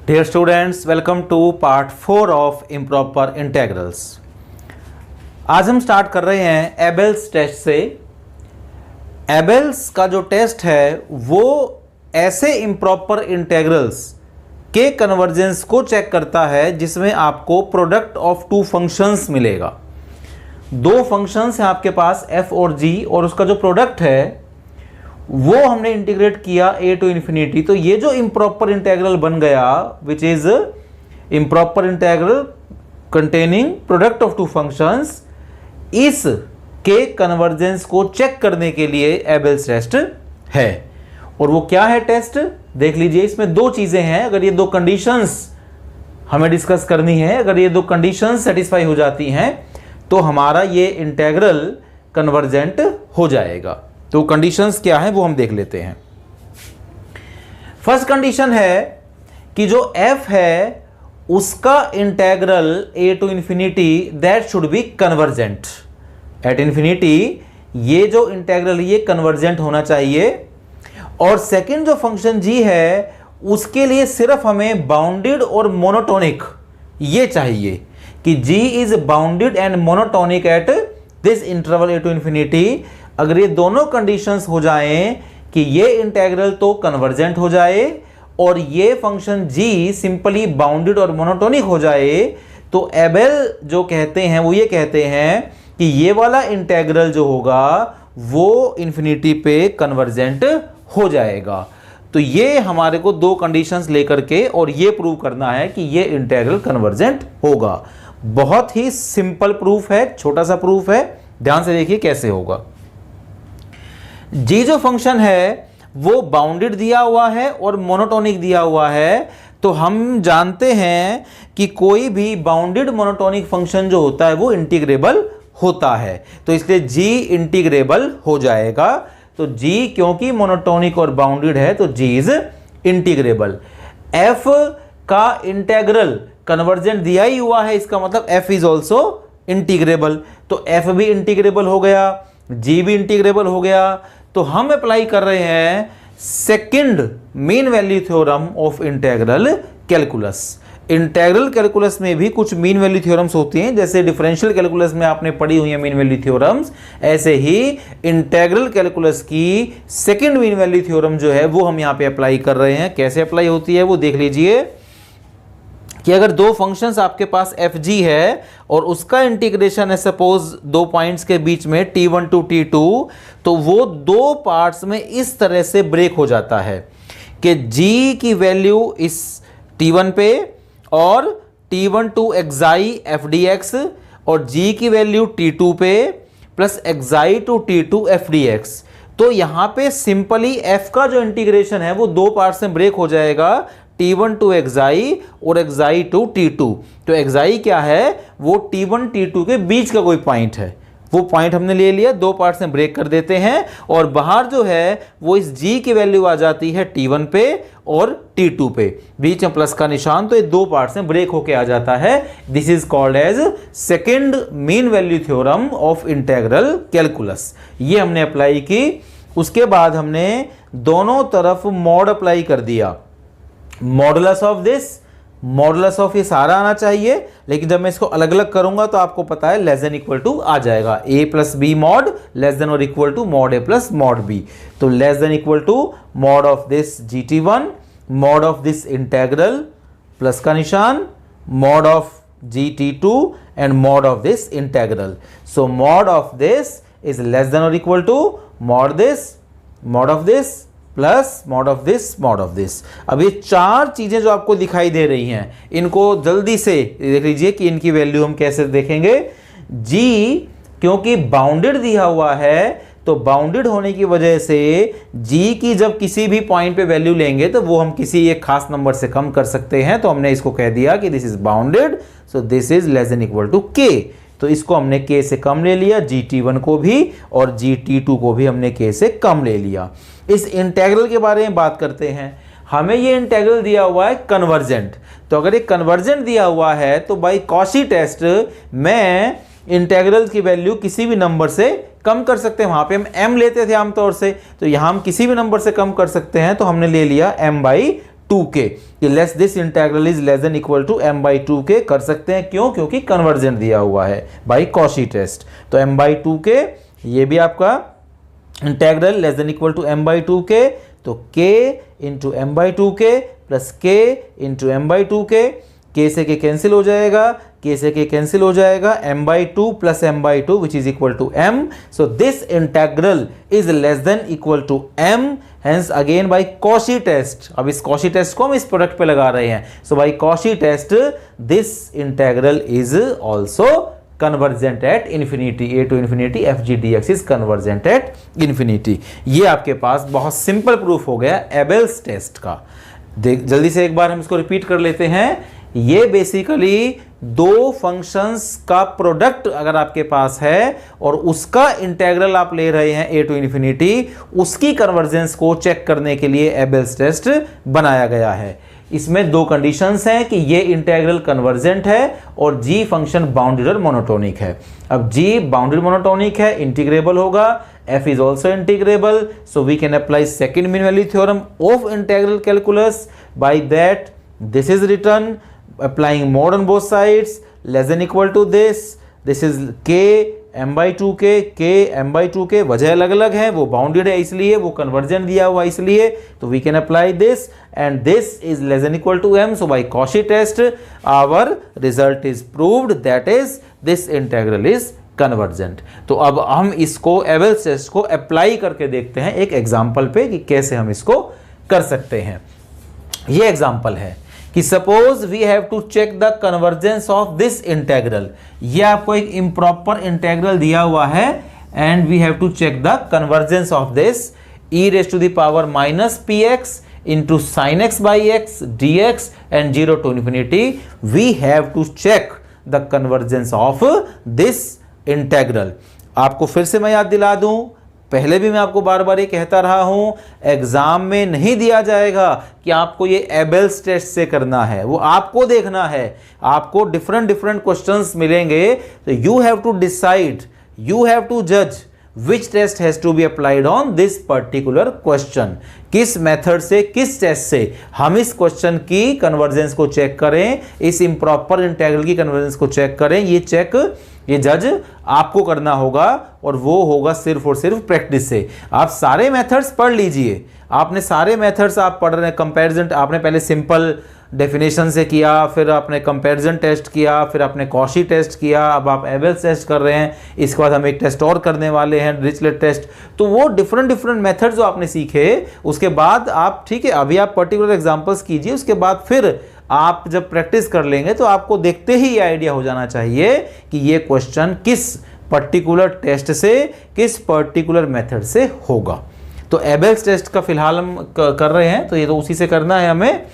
Dear students, welcome to part 4 of improper integrals। आज हम start कर रहे हैं एबेल्स टेस्ट से। एबेल्स का जो टेस्ट है वो ऐसे इम्प्रॉपर इंटेग्रल्स के कन्वर्जेंस को चेक करता है जिसमें आपको प्रोडक्ट ऑफ टू फंक्शंस मिलेगा। दो फंक्शंस हैं आपके पास f और g, और उसका जो प्रोडक्ट है वो हमने इंटीग्रेट किया a टू इन्फिनिटी। तो ये जो इम्प्रॉपर इंटेग्रल बन गया which is improper integral containing product of two functions, इस के कन्वर्जेंस को चेक करने के लिए एबेल्स टेस्ट है। और वो क्या है टेस्ट देख लीजिए। इसमें दो चीजें हैं। अगर ये दो कंडीशंस हमें डिस्कस करनी है, अगर ये दो कंडीशंस सेटिस्फाई हो जाती हैं तो हमारा ये इंटेग्रल कन्वर्जेंट हो जाएगा। तो कंडीशंस क्या है वो हम देख लेते हैं। फर्स्ट कंडीशन है कि जो f है उसका integral a to infinity that should be convergent at infinity. ये जो इंटेग्रल ये कन्वर्जेंट होना चाहिए। और सेकंड जो फंक्शन g है उसके लिए सिर्फ हमें बाउंडेड और मोनोटोनिक ये चाहिए कि g is bounded and monotonic at this interval a to infinity. अगर ये दोनों कंडीशंस हो जाएं कि ये इंटेग्रल तो कन्वर्जेंट हो जाए और ये फंक्शन g सिंपली बाउंडेड और मोनोटोनिक हो जाए, तो एबेल जो कहते हैं वो ये कहते हैं कि ये वाला इंटेग्रल जो होगा वो इंफिनिटी पे कन्वर्जेंट हो जाएगा। तो ये हमारे को दो कंडीशंस लेकर के और ये प्रूव करना है कि ये इंटेग्रल कन्वर्जेंट होगा। बहुत ही सिंपल प्रूफ है, छोटा सा प्रूफ है। ध्यान से देखिए कैसे होगा। जी जो फंक्शन है वो बाउंडेड दिया हुआ है और मोनोटोनिक दिया हुआ है। तो हम जानते हैं कि कोई भी बाउंडेड मोनोटोनिक फंक्शन जो होता है वो इंटीग्रेबल होता है, तो इसलिए जी इंटीग्रेबल हो जाएगा। तो जी क्योंकि मोनोटोनिक और बाउंडेड है तो जी इज इंटीग्रेबल। एफ का इंटेग्रल कन्वर्जेंट दिया ही हुआ है, इसका मतलब एफ इज ऑल्सो इंटीग्रेबल। तो एफ भी इंटीग्रेबल हो गया, जी भी इंटीग्रेबल हो गया। तो हम अप्लाई कर रहे हैं second mean value theorem of integral calculus. Integral calculus में भी कुछ मीन वैल्यू थ्योरम्स होती हैं, जैसे डिफरेंशियल कैलकुलस में आपने पढ़ी हुई है मीन वैल्यू थ्योरम्स, ऐसे ही इंटेग्रल कैलकुलस की सेकंड मीन वैल्यू थ्योरम जो है वो हम यहाँ पे अप्लाई कर रहे हैं। कैसे अप्लाई होती है वो देख लीजिए कि अगर दो फंक्शंस आपके पास एफ जी है और उसका इंटीग्रेशन है सपोज दो पॉइंट्स के बीच में t1 टू t2, तो वो दो पार्ट्स में इस तरह से ब्रेक हो जाता है कि g की वैल्यू इस t1 पे और t1 to xi f dx और g की वैल्यू t2 पे plus xi to t2 f dx। तो यहाँ पे सिंपली f का जो इंटीग्रेशन है वो दो पार्ट्स में ब्रेक हो जाएगा, t1 टू xi और xi टू t2। तो xi क्या है वो t1 t2 के बीच का कोई पॉइंट है, वो पॉइंट हमने ले लिया, दो पार्ट्स में ब्रेक कर देते हैं और बाहर जो है वो इस g की वैल्यू आ जाती है t1 पे और t2 पे, बीच में प्लस का निशान, तो ये दो पार्ट्स में ब्रेक होके आ जाता है। This is called as second mean value theorem of integral calculus. ये हमने अप्लाई की। उसके बाद हमने दोनों तरफ मॉड अप्लाई कर दिया। Modulus of this, modulus of ये सारा आना चाहिए, लेकिन जब मैं इसको अलग अलग करूंगा तो आपको पता है लेस देन इक्वल टू आ जाएगा। a plus B mod less than और equal to mod a plus mod b। तो less than equal to mod of this gt1 mod of this integral plus का निशान mod of gt2 and mod of this integral. So mod of this is less than और equal to mod of this plus mod of this. अब ये चार चीजें जो आपको दिखाई दे रही हैं इनको जल्दी से देख लीजिए कि इनकी वैल्यू हम कैसे देखेंगे। g क्योंकि बाउंडेड दिया हुआ है तो बाउंडेड होने की वजह से g की जब किसी भी पॉइंट पे वैल्यू लेंगे तो वो हम किसी एक खास नंबर से कम कर सकते हैं। तो हमने इसको कह दिया कि this is bounded, so this is less than equal to k। तो इसको हमने k से कम ले लिया, gt1 को भी और gt2 को भी हमने k से कम ले लिया। इस इंटेग्रल के बारे में बात करते हैं। हमें ये इंटेग्रल दिया हुआ है कन्वर्जेंट। तो अगर ये कन्वर्जेंट दिया हुआ है तो बाय कॉची टेस्ट मैं इंटेग्रल की वैल्यू किसी भी नंबर से कम कर सकते हैं। वहां पे हम m लेते थे आमतौर से, तो यहां हम किसी भी नंबर से कम कर सकते हैं। तो हमने ले लिया m/2। 2k कि less this integral is less than equal to m/2k कर सकते हैं। क्यों? क्योंकि कन्वर्जेंट दिया हुआ है बाई कॉशी टेस्ट। तो m/2k ये भी आपका integral less than equal to m/2k, तो k into m/2k plus k into m/2k, k से k कैंसिल हो जाएगा, k से k कैंसिल हो जाएगा, m/2 plus m/2 which is equal to m। So this integral is less than equal to m, hence again by Cauchy test. अब इस Cauchy test को हम इस प्रोडक्ट पे लगा रहे हैं। So by Cauchy test this integral is also convergent at infinity, a to infinity F G D X is convergent at infinity. ये आपके पास बहुत सिंपल प्रूफ हो गया एबेल्स टेस्ट का। देख जल्दी से एक बार हम इसको रिपीट कर लेते हैं। ये बेसिकली दो फंक्शंस का प्रोडक्ट अगर आपके पास है और उसका इंटेग्रल आप ले रहे हैं a टू इन्फिनिटी, उसकी कन्वर्जेंस को चेक करने के लिए एबेल्स टेस्ट बनाया गया है। इसमें दो कंडीशंस हैं कि ये इंटेग्रल कन्वर्जेंट है और g फंक्शन बाउंडेड और मोनोटोनिक है। अब g बाउंडेड मोनोटोनिक है, इंटीग्रेबल होगा, f is also integrable, so we can apply second mean value theorem of integral calculus. By that this is written applying mod on both sides less than equal to this is k m/2k, k m/2k, वजह अलग अलग है, वो bounded है इसलिए, वो convergent दिया हुआ इसलिए, तो we can apply this and this is less than equal to m। So by Cauchy test our result is proved, that is this integral is convergent. तो अब हम इसको एबेल्स टेस्ट को अप्लाई करके देखते हैं एक एग्जाम्पल पे कि कैसे हम इसको कर सकते हैं। ये एग्जाम्पल है कि suppose we have to check the convergence of this integral. ये आपको एक इम्प्रॉपर इंटेग्रल दिया हुआ है and we have to check the convergence of this e raise to the power minus px into sin x by x dx and 0 to infinity. We have to check the convergence of this integral. आपको फिर से मैं याद दिला दूं, पहले भी मैं आपको बार बार ये कहता रहा हूं, एग्जाम में नहीं दिया जाएगा कि आपको ये एबेल्स टेस्ट से करना है, वो आपको देखना है। आपको डिफरेंट क्वेश्चंस मिलेंगे, तो you have to decide, you have to जज which test has to be applied on this particular question. किस मेथड से, किस टेस्ट से हम इस क्वेश्चन की कन्वर्जेंस को चेक करें, इस इम्प्रॉपर इंटेग्रल की कन्वर्जेंस को चेक करें, ये जज आपको करना होगा और वो होगा सिर्फ और सिर्फ प्रैक्टिस से। आप सारे मेथड्स पढ़ लीजिए, आपने सारे मेथड्स आप पढ़ रहे हैं। कंपैरिजन आपने पहले सिंपल डेफिनेशन से किया, फिर आपने कंपैरिजन टेस्ट किया, फिर आपने कॉशी टेस्ट किया, अब आप एबेल्स टेस्ट कर रहे हैं। इसके बाद हम एक टेस्ट और करने वाले हैं, डिरिचलेट टेस्ट। तो वो डिफरेंट मेथड्स जो आपने सीखे, उसके बाद आप, ठीक है, अभी आप पर्टिकुलर एग्जांपल्स कीजिए, उसके बाद फिर आप जब प्रैक्टिस कर लेंगे तो आपको देखते ही ये आइडिया हो जाना चाहिए कि ये क्वेश्चन किस पर्टिकुलर टेस्ट से, किस पर्टिकुलर मेथड से होगा। तो एबेल्स टेस्ट का फिलहाल हम कर रहे हैं, तो ये तो उसी से करना है हमें।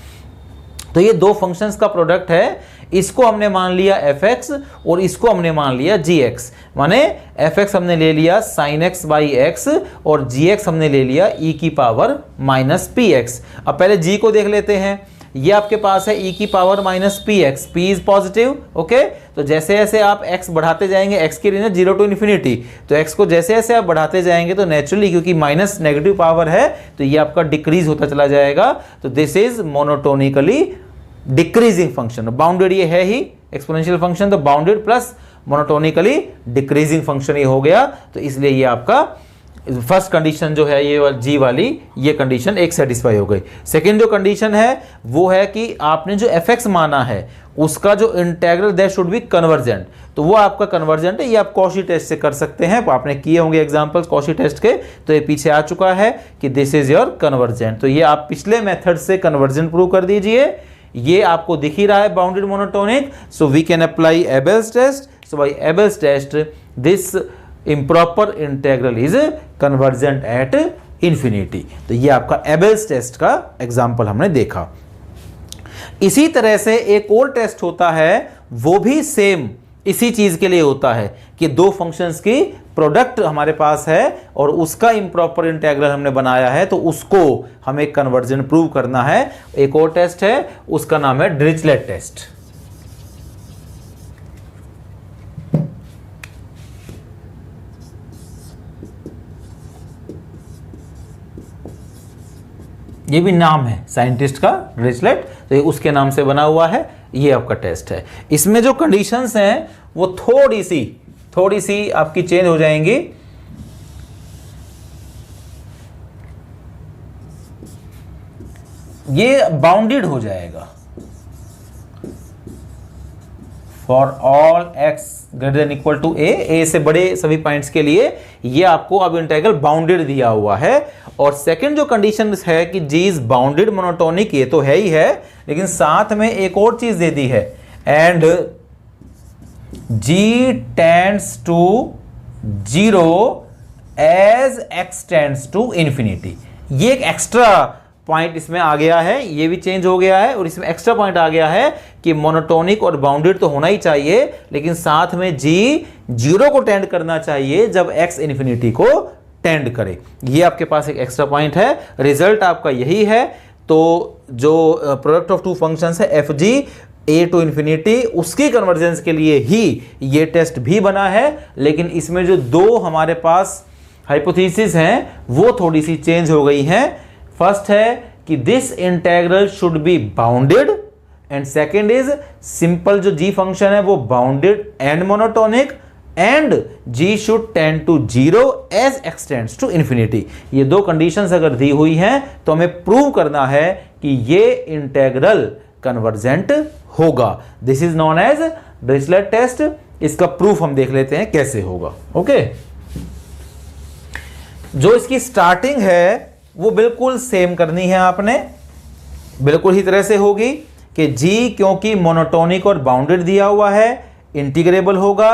तो ये दो फंक्शंस का प्रोडक्ट है, इसको हमने मान लिया fx और इसको हमने मान लिया gx। माने fx हमने ले लिया sin x by x और gx हमने ले लिया e की पावर माइनस px। अब पहले g को देख लेते हैं। ये आपके पास है e की power minus px, p is positive, okay. तो जैसे जैसे आप x बढ़ाते जाएंगे, x की रेंज 0 टू इन्फिनिटी, तो x को जैसे जैसे आप बढ़ाते जाएंगे तो नेचुरली, क्योंकि माइनस नेगेटिव पावर है, तो ये आपका डिक्रीज होता चला जाएगा। तो this is monotonically decreasing function. Bounded ये है ही एक्सपोनेंशियल फंक्शन, तो bounded plus monotonically decreasing function ये हो गया। तो इसलिए ये आपका फर्स्ट कंडीशन जो है, ये जी वाली, ये कंडीशन एक सेटिस्फाई हो गई। सेकेंड जो कंडीशन है वो है कि आपने जो fx माना है उसका जो integral that should be convergent, तो वो आपका कन्वर्जेंट है। ये आप कॉशी टेस्ट से कर सकते हैं, आपने किए होंगे एग्जांपल्स कॉशी टेस्ट के, तो ये पीछे आ चुका है कि दिस इज योर कन्वर्जेंट। तो ये आप पिछले मेथड से कन्वर्जेंट प्रूव कर दीजिए। ये आपको दिख ही रहा है bounded monotonic, so we can apply Abel's test. So by Abel's test this improper integral is convergent at infinity. तो ये आपका एबेल्स टेस्ट का एग्जांपल हमने देखा। इसी तरह से एक और टेस्ट होता है, वो भी सेम इसी चीज के लिए होता है कि दो फंक्शंस की प्रोडक्ट हमारे पास है और उसका इम्प्रॉपर इंटेग्रल हमने बनाया है, तो उसको हमें कन्वर्जेंट प्रूव करना है। एक और टेस्ट है, उसका नाम है डिरिचलेट टेस्ट। ये भी नाम है साइंटिस्ट का, डिरिचलेट, तो ये उसके नाम से बना हुआ है। ये आपका टेस्ट है। इसमें जो कंडीशंस हैं वो थोड़ी सी आपकी चेंज हो जाएंगी। ये बाउंडेड हो जाएगा for all X greater than equal to A से बड़े सभी पॉइंट्स के लिए ये आपको अब इंटीग्रल बाउंडेड दिया हुआ है। और सेकंड जो कंडीशन है कि जी इज बाउंडेड मोनोटोनिक, ये तो है ही है, लेकिन साथ में एक और चीज दे दी है, and g tends to 0 as x tends to infinity. ये एक एक्स्ट्रा पॉइंट इसमें आ गया है, ये भी चेंज हो गया है, और इसमें एक्स्ट्रा पॉइंट आ गया है कि मोनोटोनिक और बाउंडेड तो होना ही चाहिए, लेकिन साथ में जी 0 को टेंड करना चाहिए जब x इन्फिनिटी को टेंड करे। ये आपके पास एक एक्स्ट्रा पॉइंट है। रिजल्ट आपका यही है। तो जो प्रोडक्ट ऑफ टू फंक्शंस है f g a to infinity, उसकी कन्वर्जेंस के लिए ही ये टेस्ट भी बना है, लेकिन इसमें जो दो हमारे पास हाइपोथेसिस हैं वो थोड़ी सी चेंज हो गई हैं। फर्स्ट है कि this integral should be bounded, and second is simple जो जी फंक्शन है वो bounded and monotonic, and g should tend to 0 as x tends to infinity. ये दो कंडीशंस अगर दी हुई हैं तो हमें प्रूव करना है कि ये इंटीग्रल कन्वर्जेंट होगा। This is known as Dirichlet test. इसका प्रूफ हम देख लेते हैं कैसे होगा। ओके, जो इसकी स्टार्टिंग है वो बिल्कुल सेम करनी है आपने, बिल्कुल ही तरह से होगी कि g क्योंकि मोनोटोनिक और बाउंडेड दिया हुआ है इंटीग्रेबल होगा,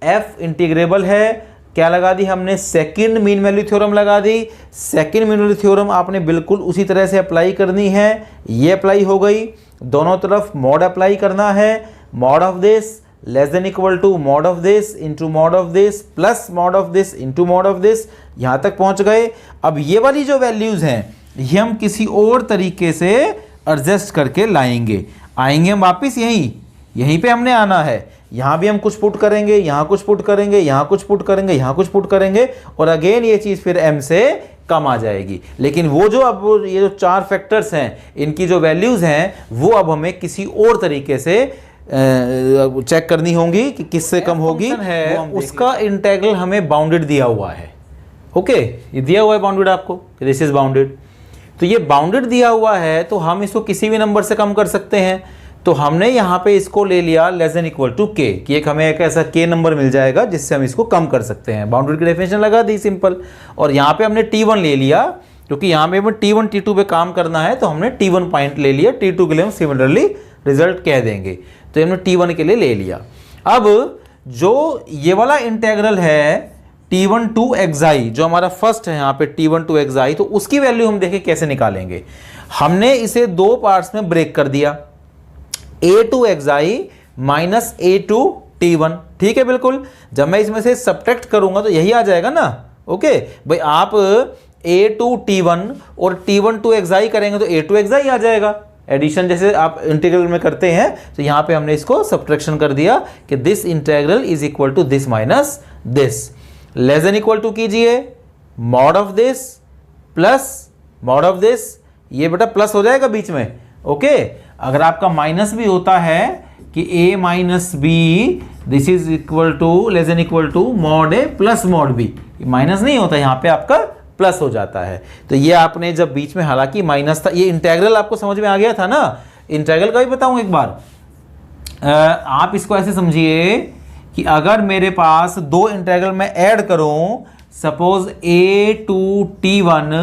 f इंटीग्रेबल है। क्या लगा दी हमने? सेकंड मीन वैल्यू थ्योरम लगा दी। सेकंड मीन वैल्यू थ्योरम आपने बिल्कुल उसी तरह से अप्लाई करनी है। ये अप्लाई हो गई, दोनों तरफ मॉड अप्लाई करना है। Mod of this less than equal to mod of this into mod of this plus mod of this into mod of this, यहां तक पहुंच गए। अब ये वाली जो वैल्यूज हैं ये हम किसी और तरीके से एडजस्ट करके लाएंगे। आएंगे हम वापिस यहीं पे हमने आना है। यहां भी हम कुछ पुट करेंगे, यहां कुछ पुट करेंगे, यहां कुछ पुट करेंगे, यहां कुछ पुट करेंगे, और अगेन ये चीज फिर m से कम आ जाएगी। लेकिन वो जो अब ये जो 4 फैक्टर्स हैं इनकी जो वैल्यूज हैं वो अब हमें किसी और तरीके से चेक करनी होंगी कि किससे कम होगी है। उसका इंटीग्रल हमें बाउंडेड दिया हुआ है। ओके, ये दिया हुआ है बाउंडेड आपको, दिस इज बाउंडेड। तो ये बाउंडेड दिया हुआ है तो हम इसको किसी भी नंबर से कम कर सकते हैं। तो हमने यहाँ पे इसको ले लिया less than equal to k, कि एक हमें एक ऐसा k नंबर मिल जाएगा जिससे हम इसको कम कर सकते हैं। बाउंडेड की डेफिनेशन लगा दी सिंपल। और यहाँ पे हमने t1 ले लिया, क्योंकि यहाँ पे हमें t1 t2 पे काम करना है, तो हमने t1 पॉइंट ले लिया। t2 के लिए हम सिमिलरली रिजल्ट कह देंगे, तो हमने t1 के लिए ले लिया। अब जो ये वाला इंटीग्रल है t1 टू xi, जो हमारा फर्स्ट है यहाँ पे t1 टू xi, तो उसकी वैल्यू हम देखें कैसे निकालेंगे। हमने इसे दो पार्ट्स में ब्रेक कर दिया, a to xi minus a to t1। ठीक है, बिल्कुल। जब मैं इसमें से सब्ट्रैक्ट करूंगा तो यही आ जाएगा ना। ओके भाई, आप a टू t1 और t1 टू xi करेंगे तो a टू xi आ जाएगा। एडिशन जैसे आप इंटीग्रल में करते हैं, तो यहाँ पे हमने इसको सब्ट्रैक्शन कर दिया कि this integral is equal to this minus this. Less than equal to कीजिए mod of this plus mod of this, ये बेटा प्लस हो जाएगा बीच में। ओके, अगर आपका माइनस भी होता है कि a minus b this is equal to less than equal to mod a plus mod b, minus नहीं होता, यहाँ पे आपका प्लस हो जाता है। तो ये आपने जब बीच में, हालांकि माइनस था, ये इंटीग्रल आपको समझ में आ गया था ना। इंटीग्रल का भी बताऊं एक बार, आप इसको ऐसे समझिए कि अगर मेरे पास दो इंटीग्रल में ऐड करूं, सपोज a टू t1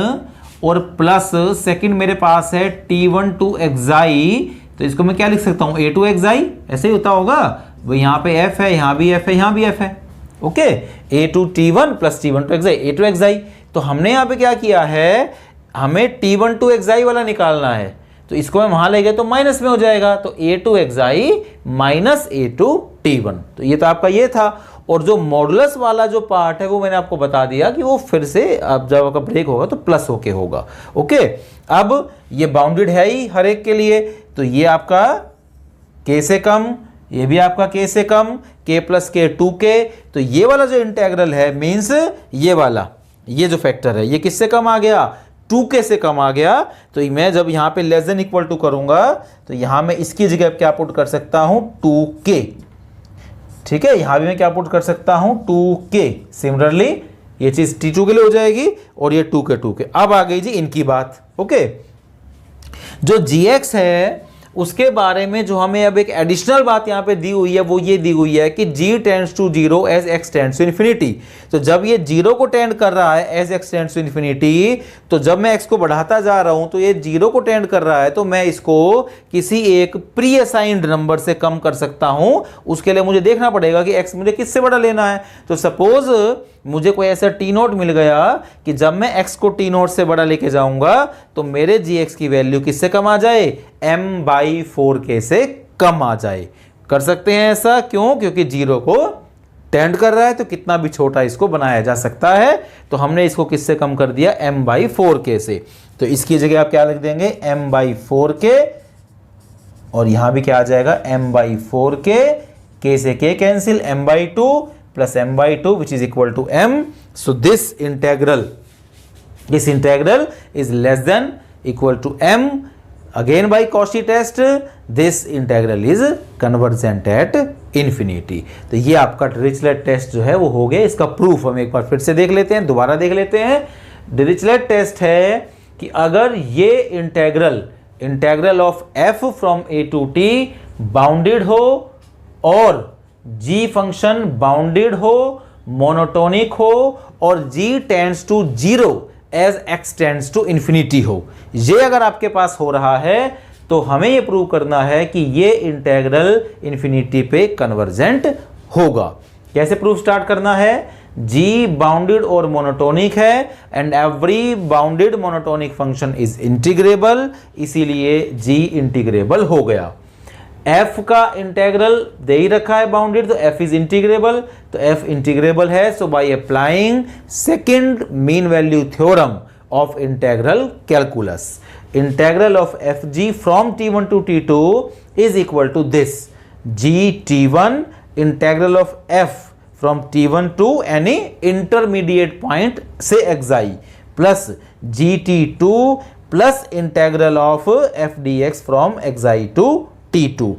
और प्लस सेकंड मेरे पास है t1 टू xi, तो इसको मैं क्या लिख सकता हूं? a टू xi, ऐसे ही होता होगा। वो यहाँ पे f है, यहाँ भी f है, यहाँ भी f है। Okay, a to t1 plus t1 to xi, a to xi। तो हमने यहाँ पे क्या किया है, हमें t1 टू xi वाला निकालना है, तो इसको मैं वहां ले गए तो माइनस में हो जाएगा, तो a to xi minus a to t1। तो ये तो आपका ये था। और जो मॉडुलस वाला जो पार्ट है वो मैंने आपको बता दिया कि वो फिर से अब जब आपका ब्रेक होगा तो प्लस होके होगा। ओके, अब ये बाउंडेड है ही हर एक के लिए, तो ये आपका k से कम, ये भी आपका k से कम, k प्लस k 2k। तो ये वाला जो इंटीग्रल है मीन्स ये वाला, ये जो फैक्टर है ये किससे कम आ गया? 2k से कम आ गया, तो मैं जब यहाँ पे लेस देन इक्वल टू करूंगा तो यहाँ मैं इसकी जगह क्या पुट कर सकता हूँ 2k। ठीक है, यहाँ भी मैं क्या पुट कर सकता हूँ 2k। सिमिलरली ये चीज t2 के लिए हो जाएगी और ये 2k। अब आ गई जी इनकी बात। ओके, जो gx है उसके बारे में जो हमें अब एक एडिशनल बात यहाँ पे दी हुई है वो ये दी हुई है कि g tends to 0 as x tends to infinity. तो जब ये 0 को टेंड कर रहा है as x tends to infinity, तो जब मैं x को बढ़ाता जा रहा हूं तो ये 0 को टेंड कर रहा है, तो मैं इसको किसी एक प्री असाइंड नंबर से कम कर सकता हूं। उसके लिए मुझे देखना पड़ेगा कि x मुझे किससे बड़ा लेना है। तो सपोज मुझे कोई ऐसा t0 मिल गया कि जब मैं x को t0 से बड़ा लेके जाऊंगा तो मेरे gx की वैल्यू किससे कम आ जाए, m/4k से कम आ जाए। कर सकते हैं ऐसा, क्यों? क्योंकि 0 को टेंड कर रहा है तो कितना भी छोटा इसको बनाया जा सकता है। तो हमने इसको किससे कम कर दिया, m/4k से। तो इसकी जगह आप क्या लिख देंगे, m/4k, और यहां भी क्या आ जाएगा m/4k, k से k cancel, m/2 plus m/2 which is equal to m. So this integral is less than equal to m. Again by Cauchy test, this integral is convergent at infinity. तो ये आपका Dirichlet test जो है वो हो गया। इसका proof हम एक बार फिर से देख लेते हैं, दोबारा देख लेते हैं। डिरिचलेट टेस्ट है कि अगर ये integral of f from a to t bounded हो और g फंक्शन बाउंडेड हो, मोनोटोनिक हो और g tends to 0 as x tends to infinity हो, ये अगर आपके पास हो रहा है तो हमें ये प्रूव करना है कि ये इंटेग्रल इन्फिनिटी पे कन्वर्जेंट होगा। कैसे प्रूफ स्टार्ट करना है, g बाउंडेड और मोनोटोनिक है and every bounded monotonic function is integrable, इसीलिए g इंटीग्रेबल हो गया। f का इंटेग्रल दे ही रखा है बाउंडेड, तो f इज इंटीग्रेबल, तो f इंटीग्रेबल है। So by applying second mean value theorem of integral calculus, integral of fg from t1 to t2 is equal to this, gt1 integral of f from t1 to any intermediate point से xi plus gt2 plus integral of f dx from xi to t2।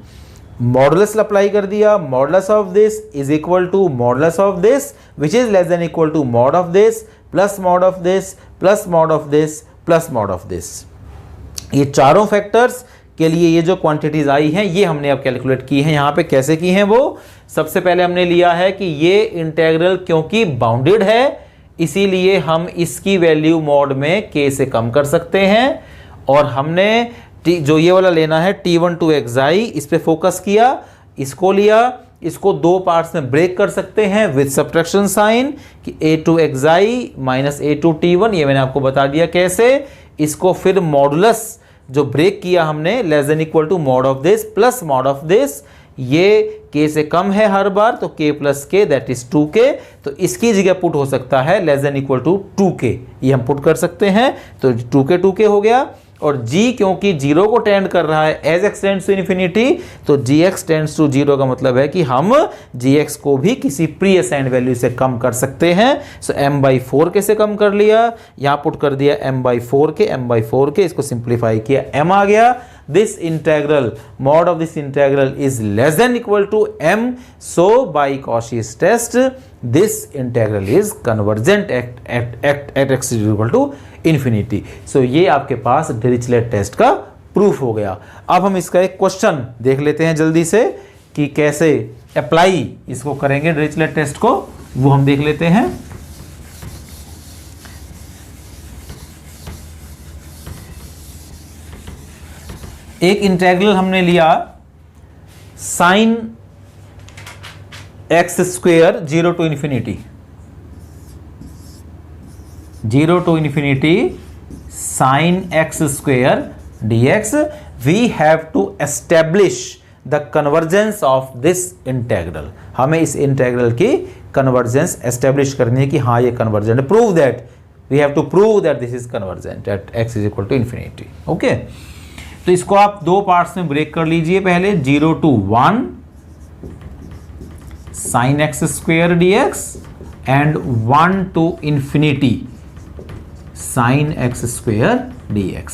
Modulus apply कर दिया, modulus of this is equal to modulus of this which is less than equal to mod of this plus mod of this plus mod of this plus mod of this. ये चारों factors के लिए ये जो quantities आई हैं ये हमने अब कैलकुलेट की हैं। यहाँ पे कैसे की हैं वो, सबसे पहले हमने लिया है कि ये इंटेग्रल क्योंकि बाउंडेड है इसीलिए हम इसकी वैल्यू मॉड में k से कम कर सकते हैं, और हमने जो ये वाला लेना है t1 टू xi इस पे फोकस किया, इसको लिया, इसको दो पार्ट्स में ब्रेक कर सकते हैं विद सब्ट्रैक्शन साइन कि a to xi minus a to t1, ये मैंने आपको बता दिया कैसे। इसको फिर मॉडुलस जो ब्रेक किया हमने less than equal to mod of this plus mod of this, ये k से कम है हर बार तो k plus k that is 2k, तो इसकी जगह पुट हो सकता है less than equal to 2k, ये हम पुट कर सकते हैं। तो 2k हो गया, और g क्योंकि 0 को टेंड कर रहा है as x tends to infinity, तो gx टेंड्स टू 0 का मतलब है कि हम gx को भी किसी प्री असाइंड वैल्यू से कम कर सकते हैं। सो m/4k से कम कर लिया, यहाँ पुट कर दिया m/4k, इसको सिंप्लीफाई किया, m आ गया। This integral, mod of this integral is less than equal to m, so by Cauchy's test this integral is convergent at x is equal to infinity. सो ये आपके पास डिरिचलेट टेस्ट का proof हो गया। अब हम इसका एक क्वेश्चन देख लेते हैं जल्दी से कि कैसे अप्लाई इसको करेंगे डिरिचलेट टेस्ट को, वो हम देख लेते हैं। एक इंटेग्रल हमने लिया sine x square 0 to infinity, 0 to infinity sine x square dx, we have to establish the convergence of this integral। हमें इस इंटेग्रल की कन्वर्जेंस एस्टेब्लिश करनी है कि हाँ ये convergent, prove that, we have to prove that this is convergent at x is equal to infinity. Okay, तो इसको आप दो पार्ट्स में ब्रेक कर लीजिए। पहले 0 to 1 sine x square dx and 1 to infinity sine x square dx।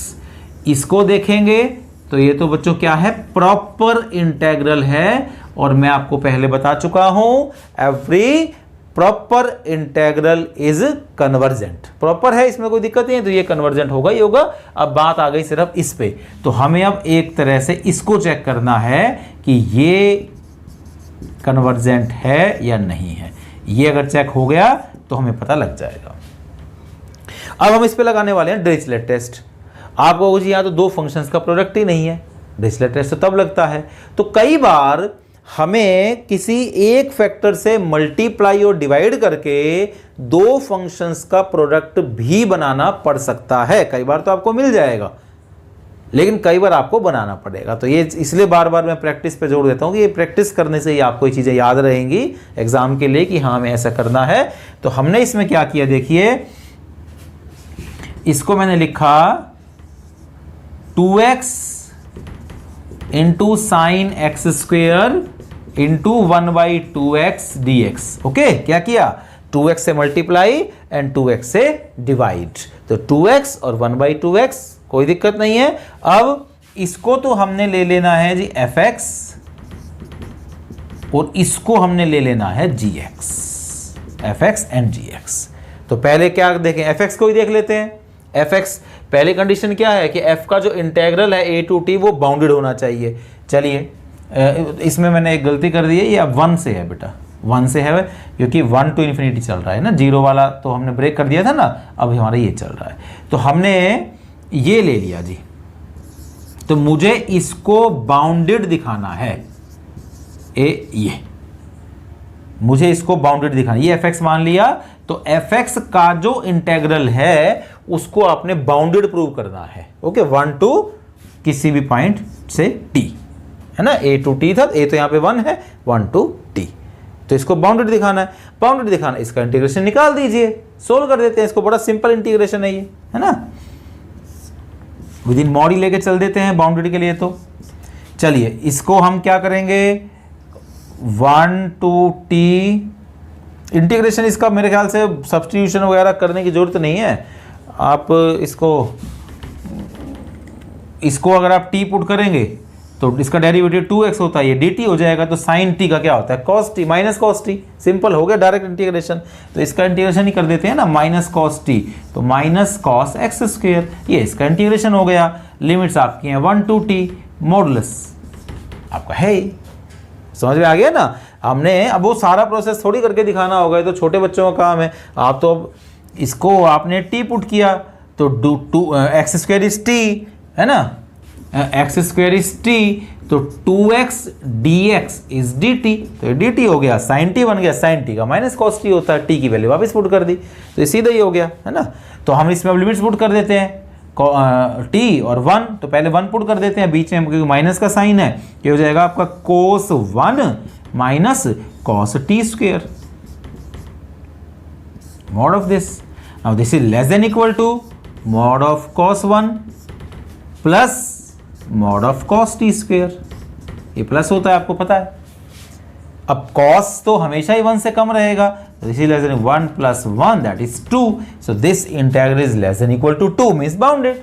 इसको देखेंगे तो ये तो बच्चों क्या है, प्रॉपर इंटेग्रल है, और मैं आपको पहले बता चुका हूं every proper integral is convergent. Proper है, इसमें कोई दिक्कत नहीं है, तो ये कन्वर्जेंट होगा ही होगा। अब बात आ गई सिर्फ इस पे, तो हमें अब एक तरह से इसको चेक करना है कि ये कन्वर्जेंट है या नहीं है। ये अगर चेक हो गया तो हमें पता लग जाएगा। अब हम इस पे लगाने वाले हैं डिरिचलेट टेस्ट। आप कहोगे जी यहाँ तो दो फंक्शंस का प्रोडक्ट ही नहीं है, डिरिचलेट टेस्ट तो तब लगता है। तो कई बार हमें किसी एक फैक्टर से मल्टीप्लाई और डिवाइड करके दो फंक्शंस का प्रोडक्ट भी बनाना पड़ सकता है। कई बार तो आपको मिल जाएगा, लेकिन कई बार आपको बनाना पड़ेगा। तो ये इसलिए बार बार मैं प्रैक्टिस पे जोर देता हूँ कि ये प्रैक्टिस करने से ही आपको ये चीज़ें याद रहेंगी एग्जाम के लिए कि हाँ हमें ऐसा करना है। तो हमने इसमें क्या किया, देखिए इसको मैंने लिखा 2x into sine x square into 1/2x dx। Okay, क्या किया, 2x से मल्टीप्लाई एंड 2x से डिवाइड, तो 2x और 1/2x, कोई दिक्कत नहीं है। अब इसको तो हमने ले लेना है जी fx, और इसको हमने ले लेना है gx, fx एंड gx। तो पहले क्या देखें, fx को ही देख लेते हैं। fx पहली कंडीशन क्या है कि f का जो इंटेग्रल है a टू t वो बाउंडेड होना चाहिए। चलिए इसमें मैंने एक गलती कर दी है, ये अब 1 से है बेटा, 1 से है क्योंकि 1 टू इन्फिनिटी चल रहा है ना, 0 वाला तो हमने ब्रेक कर दिया था ना, अब हमारा ये चल रहा है। तो हमने ये ले लिया जी, तो मुझे इसको बाउंडेड दिखाना है, ये मुझे इसको बाउंडेड दिखाना, ये fx मान लिया, तो fx का जो इंटेग्रल है उसको आपने बाउंडेड प्रूव करना है। ओके, 1 टू किसी भी पॉइंट से t है ना, a टू t था, a तो यहाँ पे 1 है, 1 टू t, तो इसको बाउंडेड दिखाना है। बाउंडेड दिखाना, इसका इंटीग्रेशन निकाल दीजिए, सोल्व कर देते हैं इसको, बड़ा सिंपल इंटीग्रेशन है ये, है ना, विद इन मॉड ही लेके चल देते हैं बाउंडेड के लिए। तो चलिए इसको हम क्या करेंगे, 1 टू t इंटीग्रेशन, इसका मेरे ख्याल से सब्स्टिट्यूशन वगैरह करने की जरूरत नहीं है। आप इसको अगर आप t पुट करेंगे तो इसका डेरिवेटिव 2x होता है, ये dt हो जाएगा, तो sin t का क्या होता है, cos t minus cos t, simple हो गया डायरेक्ट इंटीग्रेशन। तो इसका इंटीग्रेशन ही कर देते हैं ना, माइनस cos t, तो माइनस cos x स्क्वेयर, ये इसका इंटीग्रेशन हो गया। लिमिट्स आपकी हैं 1 टू t, मॉडुलस आपका है ही, समझ में आ गया ना। हमने अब वो सारा प्रोसेस थोड़ी करके दिखाना होगा, ये तो छोटे बच्चों का काम है। आप तो अब इसको आपने t पुट किया तो x स्क्वायर इज t, है ना, x स्क्वायर इज t, तो 2x dx इज dt, तो ये dt हो गया, sin t बन गया, sin t का माइनस cos t होता है, t की वैल्यू वापस पुट कर दी, तो ये सीधा ही हो गया, है ना। तो हम इसमें अब लिमिट्स पुट कर देते हैं, t और 1, तो पहले 1 पुट कर देते हैं, बीच में क्योंकि माइनस का साइन है, ये हो जाएगा आपका cos 1 minus cos t square, mod of this. Now this is less than equal to mod of cos 1 plus mod of cos t square, ये प्लस होता है आपको पता है। अब cos तो हमेशा ही 1 से कम रहेगा, this is less than 1 plus 1 that is 2, so this integral is less than equal to 2 means bounded।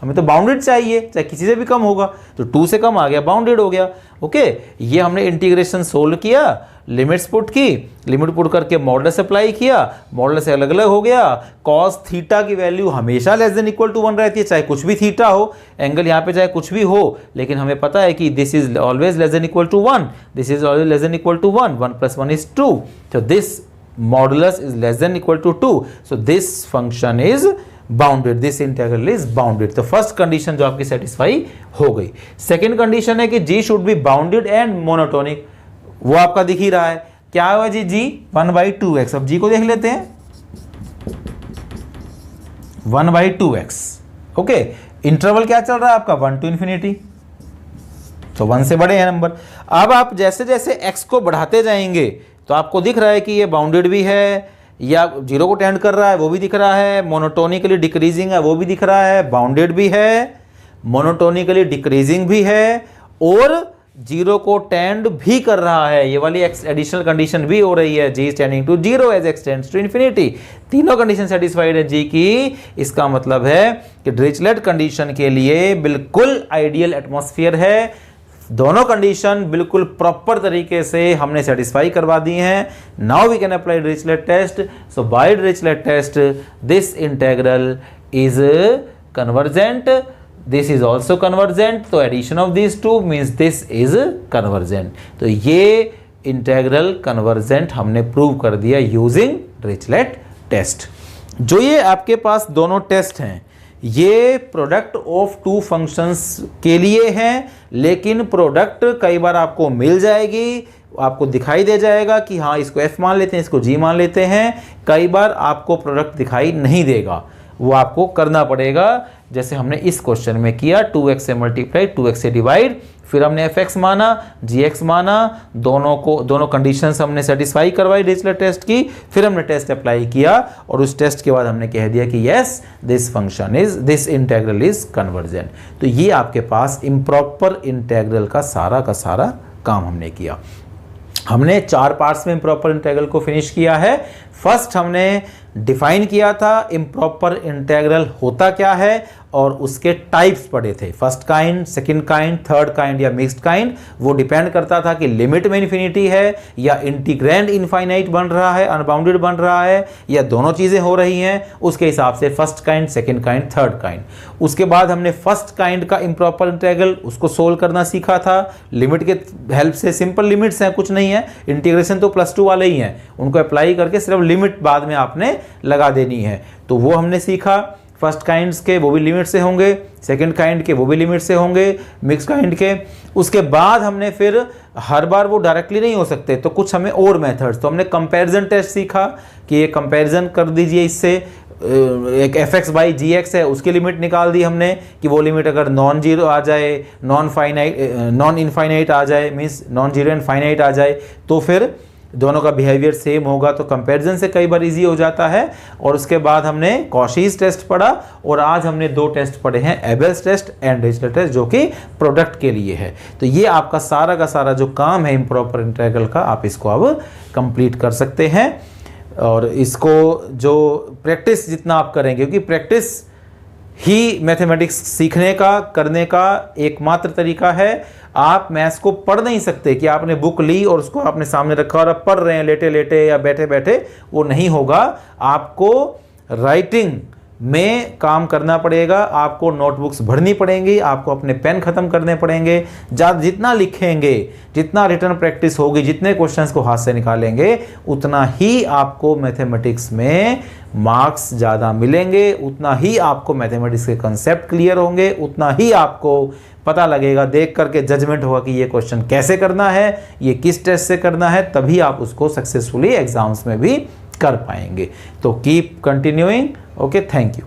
हमें तो बाउंडेड चाहिए, चाहे किसी से भी कम होगा, तो 2 से कम आ गया, बाउंडेड हो गया। ओके, ये हमने इंटीग्रेशन सोल्व किया, लिमिट्स पुट की, लिमिट पुट करके मॉडुलस अप्लाई किया, मॉडुलस अलग अलग हो गया। कॉस थीटा की वैल्यू हमेशा लेस देन इक्वल टू 1 रहती है, चाहे कुछ भी थीटा हो, एंगल यहाँ पे चाहे कुछ भी हो, लेकिन हमें पता है कि this is always less than equal to 1, this is always less than equal to 1, 1 + 1 is 2, so this modulus is less than equal to 2, so this function is bounded, this integral is bounded. तो first condition जो आपकी satisfy हो गई। Second condition है कि g should be bounded and monotonic, वो आपका दिख ही रहा है, क्या हुआ जी, g 1/2x। अब g को देख लेते हैं, 1/2x। ओके, इंटरवल क्या चल रहा है आपका, 1 टू इन्फिनिटी, तो 1 से बड़े हैं नंबर। अब आप जैसे जैसे x को बढ़ाते जाएंगे तो आपको दिख रहा है कि ये बाउंडेड भी है, या 0 को टेंड कर रहा है वो भी दिख रहा है, मोनोटोनिकली डिक्रीजिंग है वो भी दिख रहा है, बाउंडेड भी है, मोनोटोनिकली डिक्रीजिंग भी है, और जीरो को टेंड भी कर रहा है, ये वाली एडिशनल कंडीशन भी हो रही है, G tending to zero as x tends to infinity, तीनों कंडीशन सेटिस्फाइड है जी की। इसका मतलब है कि डिरिचलेट कंडीशन के लिए बिल्कुल आइडियल एटमॉस्फेयर है, दोनों कंडीशन बिल्कुल प्रॉपर तरीके से हमने सेटिस्फाई करवा दी हैं। Now we can apply Dirichlet test. So by Dirichlet test this integral is convergent, this is also convergent, तो addition of this two means this is convergent. तो ये इंटेग्रल कन्वर्जेंट हमने प्रूव कर दिया यूजिंग डिरिचलेट टेस्ट। जो ये आपके पास दोनों टेस्ट हैं ये प्रोडक्ट ऑफ टू फंक्शंस के लिए हैं, लेकिन प्रोडक्ट कई बार आपको मिल जाएगी, आपको दिखाई दे जाएगा कि हाँ इसको f मान लेते हैं, इसको g मान लेते हैं। कई बार आपको प्रोडक्ट दिखाई नहीं देगा, वो आपको करना पड़ेगा, जैसे हमने इस क्वेश्चन में किया 2x से मल्टीप्लाई 2x से डिवाइड, फिर हमने fx माना gx माना, दोनों कंडीशंस हमने सेटिस्फाई करवाई डिरिचलेट टेस्ट की, फिर हमने टेस्ट अप्लाई किया और उस टेस्ट के बाद हमने कह दिया कि yes this integral is convergent. तो ये आपके पास इम्प्रॉपर इंटेग्रल का सारा काम हमने किया। हमने 4 पार्ट्स में इम्प्रॉपर इंटेग्रल को फिनिश किया है। फर्स्ट हमने डिफाइन किया था इम्प्रॉपर इंटेग्रल होता क्या है और उसके टाइप्स पढ़े थे, first kind, second kind, third kind या मिक्स्ड काइंड। वो डिपेंड करता था कि लिमिट में इन्फिनिटी है या इंटीग्रैंड इनफाइनाइट बन रहा है, अनबाउंडेड बन रहा है, या दोनों चीज़ें हो रही हैं, उसके हिसाब से first kind, second kind, third kind. उसके बाद हमने फर्स्ट काइंड का इम्प्रॉपर इंटेग्रल उसको सोल्व करना सीखा था लिमिट के हेल्प से। सिंपल लिमिट्स हैं, कुछ नहीं है, इंटीग्रेशन तो +2 वाले ही हैं, उनको अप्लाई करके सिर्फ लिमिट बाद में आपने लगा देनी है। तो वो हमने सीखा। फर्स्ट काइंड्स के वो भी लिमिट से होंगे, सेकंड काइंड के वो भी लिमिट से होंगे, मिक्स काइंड के। उसके बाद हमने फिर हर बार वो डायरेक्टली नहीं हो सकते, तो कुछ हमें और मेथड्स, तो हमने कंपैरिजन टेस्ट सीखा कि ये कंपैरिजन कर दीजिए इससे, एक fx/gx है उसकी लिमिट निकाल दी हमने कि वो लिमिट अगर नॉन जीरो आ जाए, नॉन इनफाइनाइट आ जाए, मीन्स नॉन जीरो इनफाइनाइट आ जाए, तो फिर दोनों का बिहेवियर सेम होगा। तो कंपैरिजन से कई बार इजी हो जाता है। और उसके बाद हमने कॉशीज टेस्ट पढ़ा और आज हमने 2 टेस्ट पढ़े हैं, एबेल्स टेस्ट एंड डिरिचलेट टेस्ट, जो कि प्रोडक्ट के लिए है। तो ये आपका सारा का सारा जो काम है इम्प्रॉपर इंटेग्रल का, आप इसको अब कंप्लीट कर सकते हैं। और इसको जो प्रैक्टिस जितना आप करेंगे, क्योंकि प्रैक्टिस ही मैथमेटिक्स सीखने का, करने का एकमात्र तरीका है। आप मैथ्स को पढ़ नहीं सकते कि आपने बुक ली और उसको आपने सामने रखा और आप पढ़ रहे हैं लेटे लेटे या बैठे बैठे, वो नहीं होगा। आपको राइटिंग में काम करना पड़ेगा, आपको नोटबुक्स भरनी पड़ेंगी, आपको अपने पेन ख़त्म करने पड़ेंगे। जितना लिखेंगे, जितना रिटर्न प्रैक्टिस होगी, जितने क्वेश्चंस को हाथ से निकालेंगे, उतना ही आपको मैथमेटिक्स में मार्क्स ज़्यादा मिलेंगे, उतना ही आपको मैथमेटिक्स के कंसेप्ट क्लियर होंगे, उतना ही आपको पता लगेगा, देख करके जजमेंट होगा कि ये क्वेश्चन कैसे करना है, ये किस टेस्ट से करना है, तभी आप उसको सक्सेसफुली एग्जाम्स में भी कर पाएंगे। तो keep continuing. Okay, thank you.